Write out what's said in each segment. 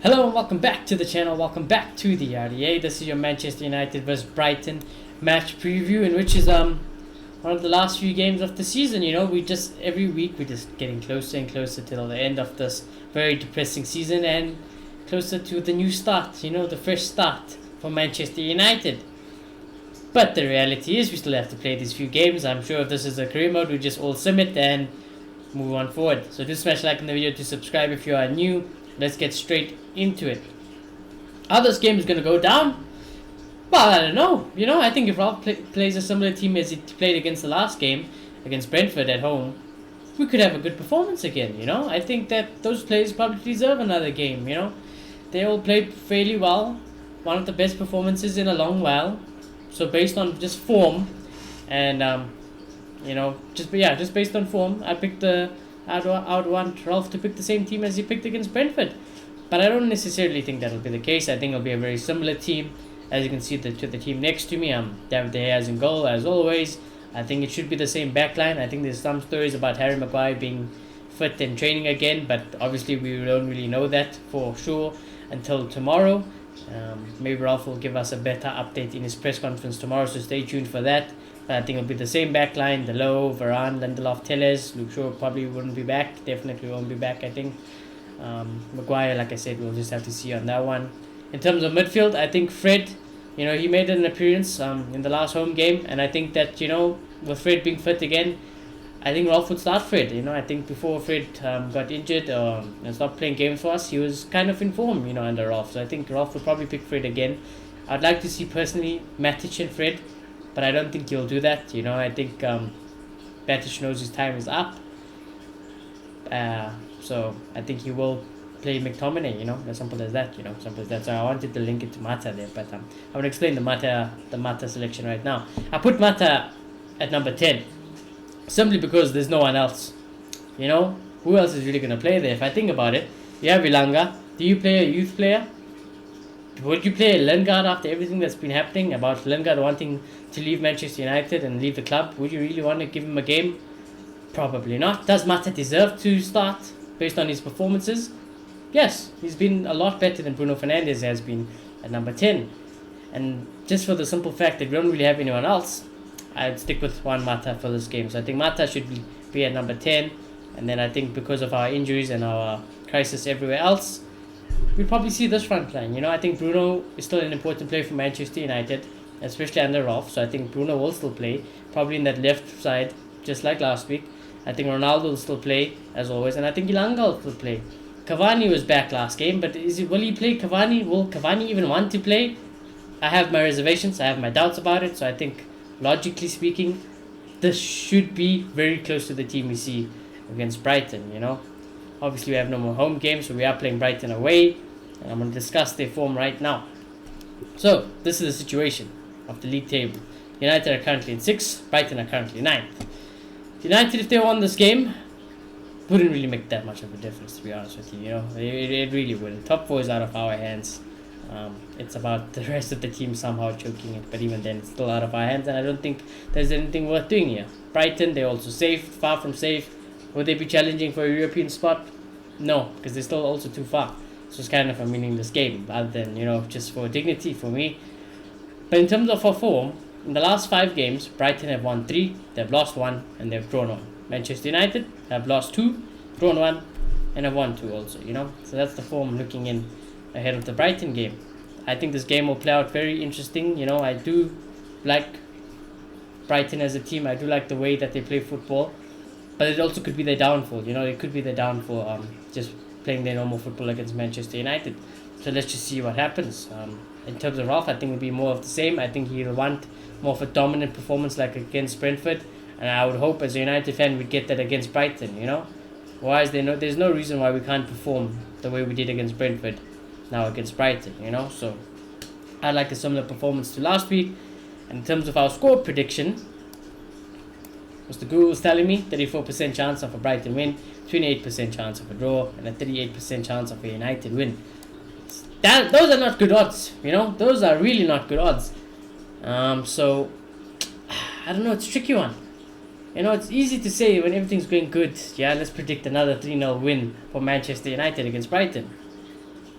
Hello and welcome back to the channel, welcome back to the RDA. This is your Manchester United vs Brighton match preview, in which is one of the last few games of the season. You know, we just every week we're just getting closer and closer till the end of this very depressing season and closer to the new start, you know, the fresh start for Manchester United. But the reality is we still have to play these few games. I'm sure if this is a career mode, we just all submit and move on forward. So do smash like in the video to subscribe if you are new. Let's get straight into it. How this game is going to go down? Well, I don't know. You know, I think if Ralph plays a similar team as he played against the last game, against Brentford at home, we could have a good performance again, you know. I think that those players probably deserve another game, you know. They all played fairly well. One of the best performances in a long while. So based on just form and, you know, just based on form, I'd want Ralph to pick the same team as he picked against Brentford. But I don't necessarily think that'll be the case. I think it'll be a very similar team. As you can see to the team next to me, David De Gea in goal as always. I think it should be the same backline. I think there's some stories about Harry Maguire being fit and training again, but obviously we don't really know that for sure until tomorrow. Maybe Ralph will give us a better update in his press conference tomorrow, so stay tuned for that. But I think it'll be the same backline: Delo, Varane, Lindelof, Telles. Luke Shaw probably wouldn't be back. Definitely won't be back, I think. Maguire, like I said, we'll just have to see on that one. In terms of midfield, I think Fred, you know, he made an appearance in the last home game, and I think that, you know, with Fred being fit again, I think Ralph would start Fred. You know, I think before Fred got injured and stopped playing games for us, he was kind of in form, you know, under Ralph. So I think Ralph would probably pick Fred again. I'd like to see personally Matic and Fred, but I don't think he'll do that. You know, I think Matic knows his time is up. So I think he will play McTominay, you know, as simple as that, you know, simple as that. So I wanted to link it to Mata there, but I will explain the Mata selection right now. I put Mata at number 10, simply because there's no one else, you know. Who else is really going to play there? If I think about it, you have Ilanga. Do you play a youth player? Would you play Lingard after everything that's been happening about Lingard wanting to leave Manchester United and leave the club? Would you really want to give him a game? Probably not. Does Mata deserve to start based on his performances? Yes, he's been a lot better than Bruno Fernandes has been at number 10. And just for the simple fact that we don't really have anyone else, I'd stick with Juan Mata for this game. So I think Mata should be at number 10. And then I think because of our injuries and our crisis everywhere else, we'll probably see this front line. You know, I think Bruno is still an important player for Manchester United, especially under Rolf. So I think Bruno will still play, probably in that left side, just like last week. I think Ronaldo will still play, as always. And I think Ilanga will still play. Cavani was back last game, but will he play Cavani? Will Cavani even want to play? I have my reservations. I have my doubts about it. So I think, logically speaking, this should be very close to the team we see against Brighton, you know. Obviously, we have no more home games, so we are playing Brighton away. And I'm going to discuss their form right now. So, this is the situation of the league table. United are currently in 6th. Brighton are currently 9th. United, if they won this game, wouldn't really make that much of a difference, to be honest with you. You know, it really wouldn't. Top 4 is out of our hands. It's about the rest of the team somehow choking it, but even then, it's still out of our hands, and I don't think there's anything worth doing here. Brighton, they're also safe, far from safe. Would they be challenging for a European spot? No, because they're still also too far. So it's kind of a meaningless game, other than, you know, just for dignity for me. But in terms of our form, in the last 5 games, Brighton have won 3, they've lost 1, and they've drawn 1. Manchester United have lost 2, drawn 1, and have won 2 also, you know. So that's the form looking in ahead of the Brighton game. I think this game will play out very interesting. You know, I do like Brighton as a team. I do like the way that they play football. But it also could be their downfall. You know, it could be their downfall just playing their normal football against Manchester United. So let's just see what happens. In terms of Ralph, I think it'll be more of the same. I think he'll want more of a dominant performance like against Brentford. And I would hope as a United fan we'd get that against Brighton, you know. Why is there's no reason why we can't perform the way we did against Brentford now against Brighton, you know. So I'd like a similar performance to last week. And in terms of our score prediction, Mr. Google is telling me 34% chance of a Brighton win, 28% chance of a draw, and a 38% chance of a United win. Those are not good odds, you know. Those are really not good odds. So I don't know, it's a tricky one. You know, it's easy to say when everything's going good, yeah, let's predict another 3-0 win for Manchester United against Brighton.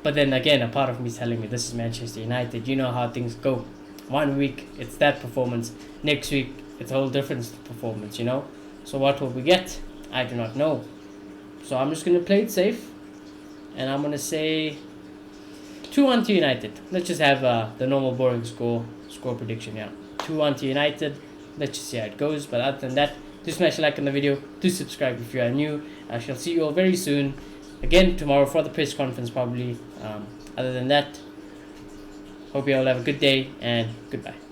But then again, a part of me is telling me this is Manchester United. You know how things go. 1 week it's that performance, next week it's a whole different performance, you know. So what will we get? I do not know. So I'm just gonna play it safe, and I'm gonna say 2-1 to United. Let's just have the normal boring score prediction here. 2-1 to United. Let's just see how it goes. But other than that, do smash a like on the video. Do subscribe if you are new. I shall see you all very soon. Again tomorrow for the press conference probably. Other than that, hope you all have a good day and goodbye.